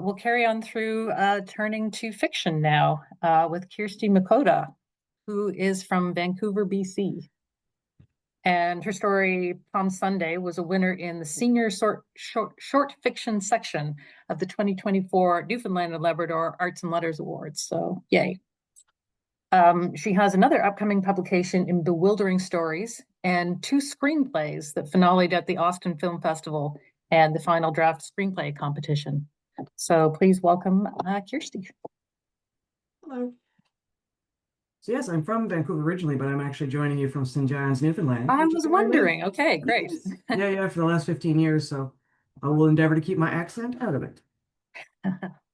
We'll carry on through turning to fiction now with Kirsti Mikoda, who is from Vancouver, BC. And her story, Pam Sunday, was a winner in the senior short fiction section of the 2024 Newfoundland and Labrador Arts and Letters Awards. So yay. She has another upcoming publication in Bewildering Stories and 2 screenplays that finaled at the Austin Film Festival and the final draft screenplay competition. So please welcome Kirsti. Hello. So yes, I'm from Vancouver originally, but I'm actually joining you from St. John's, Newfoundland. I was wondering. Okay, great. Yes. Yeah, for the last 15 years. So I will endeavor to keep my accent out of it.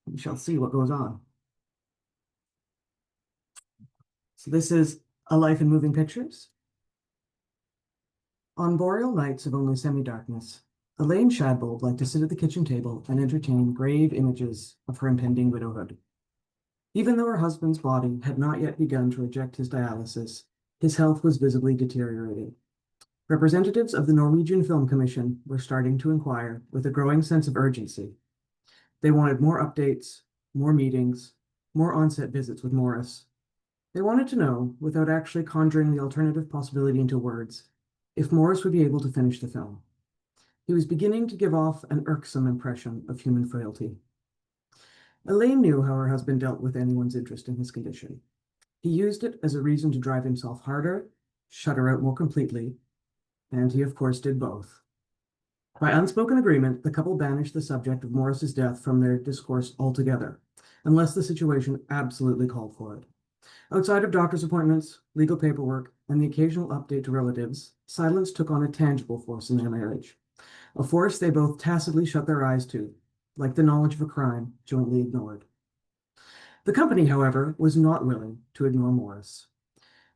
We shall see what goes on. So this is A Life in Moving Pictures. On boreal nights of only semi-darkness, Elaine Shadbold liked to sit at the kitchen table and entertain grave images of her impending widowhood. Even though her husband's body had not yet begun to reject his dialysis, his health was visibly deteriorating. Representatives of the Norwegian Film Commission were starting to inquire with a growing sense of urgency. They wanted more updates, more meetings, more on-set visits with Morris. They wanted to know, without actually conjuring the alternative possibility into words, if Morris would be able to finish the film. He was beginning to give off an irksome impression of human frailty. Elaine knew how her husband dealt with anyone's interest in his condition. He used it as a reason to drive himself harder, shut her out more completely, and he of course did both. By unspoken agreement, the couple banished the subject of Morris's death from their discourse altogether, unless the situation absolutely called for it. Outside of doctor's appointments, legal paperwork, and the occasional update to relatives, silence took on a tangible force in their marriage. A force they both tacitly shut their eyes to, like the knowledge of a crime jointly ignored. The company, however, was not willing to ignore Morris.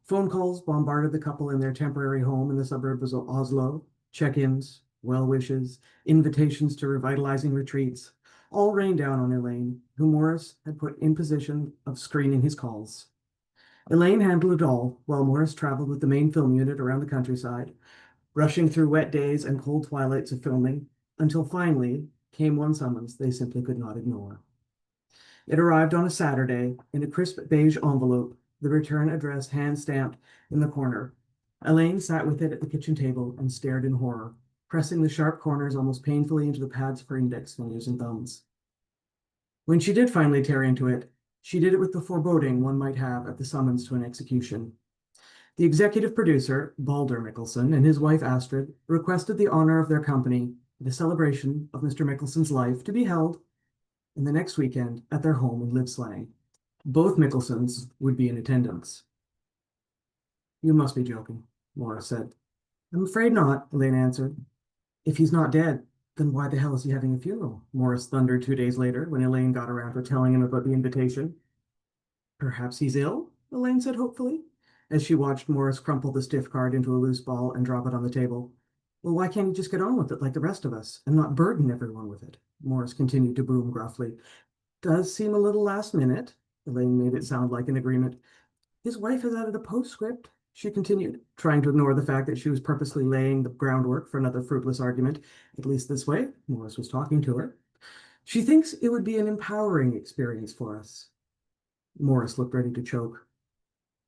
Phone calls bombarded the couple in their temporary home in the suburbs of Oslo, check-ins, well wishes, invitations to revitalizing retreats, all rained down on Elaine, who Morris had put in position of screening his calls. Elaine handled it all while Morris traveled with the main film unit around the countryside, rushing through wet days and cold twilights of filming, until finally came one summons they simply could not ignore. It arrived on a Saturday in a crisp beige envelope, the return address hand-stamped in the corner. Elaine sat with it at the kitchen table and stared in horror, pressing the sharp corners almost painfully into the pads of her index fingers and thumbs. When she did finally tear into it, she did it with the foreboding one might have at the summons to an execution. The executive producer, Balder Mikkelsen, and his wife Astrid requested the honor of their company, the celebration of Mr. Mikkelson's life, to be held in the next weekend at their home in Livslang. Both Mikkelsons would be in attendance. "You must be joking," Morris said. "I'm afraid not," Elaine answered. "If he's not dead, then why the hell is he having a funeral?" Morris thundered 2 days later when Elaine got around to telling him about the invitation. "Perhaps he's ill," Elaine said hopefully, as she watched Morris crumple the stiff card into a loose ball and drop it on the table. "Well, why can't he just get on with it like the rest of us and not burden everyone with it?" Morris continued to boom gruffly. "Does seem a little last minute," Elaine made it sound like an agreement. "His wife has added a postscript," she continued, trying to ignore the fact that she was purposely laying the groundwork for another fruitless argument. "At least this way," Morris was talking to her. "She thinks it would be an empowering experience for us." Morris looked ready to choke.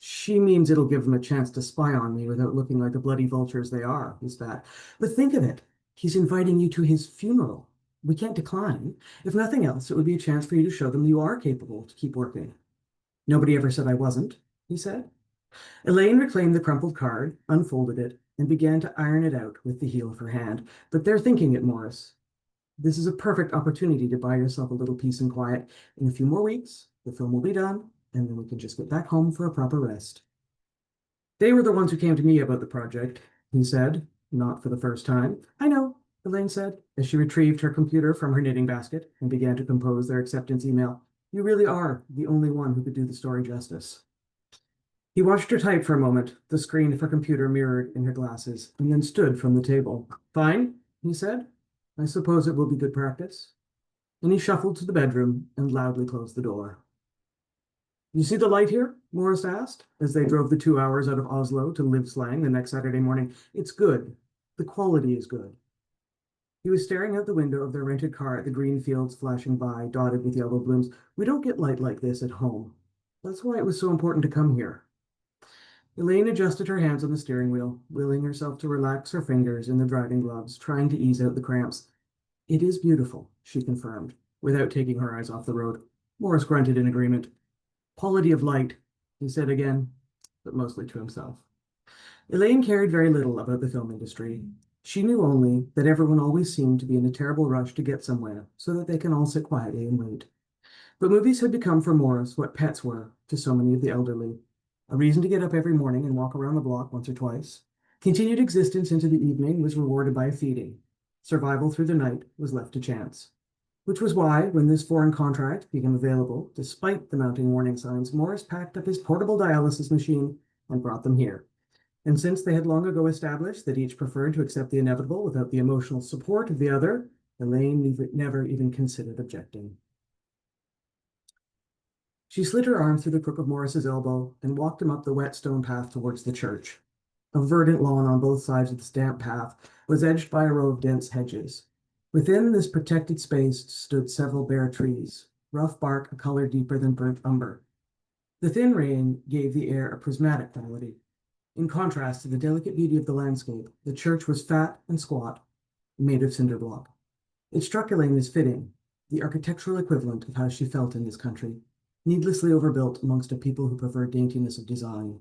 "She means it'll give them a chance to spy on me without looking like the bloody vultures they are," he spat. "But think of it. He's inviting you to his funeral. We can't decline. If nothing else, it would be a chance for you to show them you are capable to keep working." "Nobody ever said I wasn't," he said. Elaine reclaimed the crumpled card, unfolded it, and began to iron it out with the heel of her hand. "But they're thinking it, Morris. This is a perfect opportunity to buy yourself a little peace and quiet. In a few more weeks, the film will be done, and then we can just get back home for a proper rest." "They were the ones who came to me about the project," he said, not for the first time. "I know," Elaine said, as she retrieved her computer from her knitting basket and began to compose their acceptance email. "You really are the only one who could do the story justice." He watched her type for a moment, the screen of her computer mirrored in her glasses, and then stood from the table. "Fine," he said. "I suppose it will be good practice." And he shuffled to the bedroom and loudly closed the door. "You see the light here?" Morris asked, as they drove the 2 hours out of Oslo to Livslang the next Saturday morning. "It's good. The quality is good." He was staring out the window of their rented car at the green fields flashing by, dotted with yellow blooms. We don't get light like this at home. That's why it was so important to come here. Elaine adjusted her hands on the steering wheel, willing herself to relax her fingers in the driving gloves, trying to ease out the cramps. It is beautiful, she confirmed, without taking her eyes off the road. Morris grunted in agreement. Quality of light, he said again, but mostly to himself. Elaine cared very little about the film industry. She knew only that everyone always seemed to be in a terrible rush to get somewhere so that they can all sit quietly and wait. But movies had become for Morris what pets were to so many of the elderly. A reason to get up every morning and walk around the block once or twice. Continued existence into the evening was rewarded by a feeding. Survival through the night was left to chance. Which was why, when this foreign contract became available, despite the mounting warning signs, Morris packed up his portable dialysis machine and brought them here. And since they had long ago established that each preferred to accept the inevitable without the emotional support of the other, Elaine never even considered objecting. She slid her arm through the crook of Morris's elbow and walked him up the wet stone path towards the church. A verdant lawn on both sides of the damp path was edged by a row of dense hedges. Within this protected space stood several bare trees, rough bark a color deeper than burnt umber. The thin rain gave the air a prismatic quality. In contrast to the delicate beauty of the landscape, the church was fat and squat, made of cinder block. It struck Elaine as fitting, the architectural equivalent of how she felt in this country, needlessly overbuilt amongst a people who preferred daintiness of design.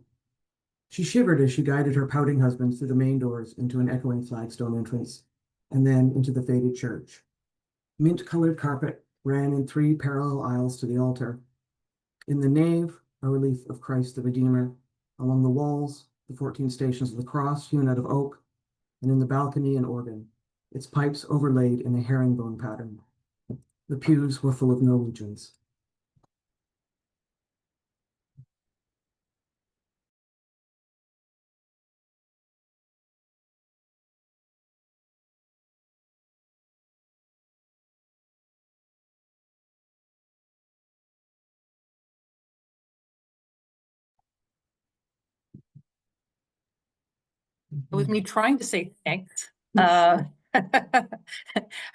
She shivered as she guided her pouting husband through the main doors into an echoing flagstone entrance, and then into the faded church. Mint-colored carpet ran in 3 parallel aisles to the altar. In the nave, a relief of Christ the Redeemer. Along the walls, the 14 stations of the cross hewn out of oak, and in the balcony an organ, its pipes overlaid in a herringbone pattern. The pews were full of Norwegians. With me trying to say thanks. I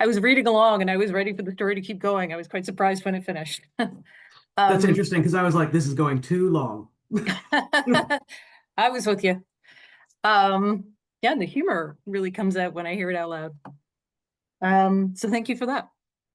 was reading along and I was ready for the story to keep going. I was quite surprised when it finished. That's interesting because I was like, this is going too long. I was with you. Yeah, and the humor really comes out when I hear it out loud. So thank you for that.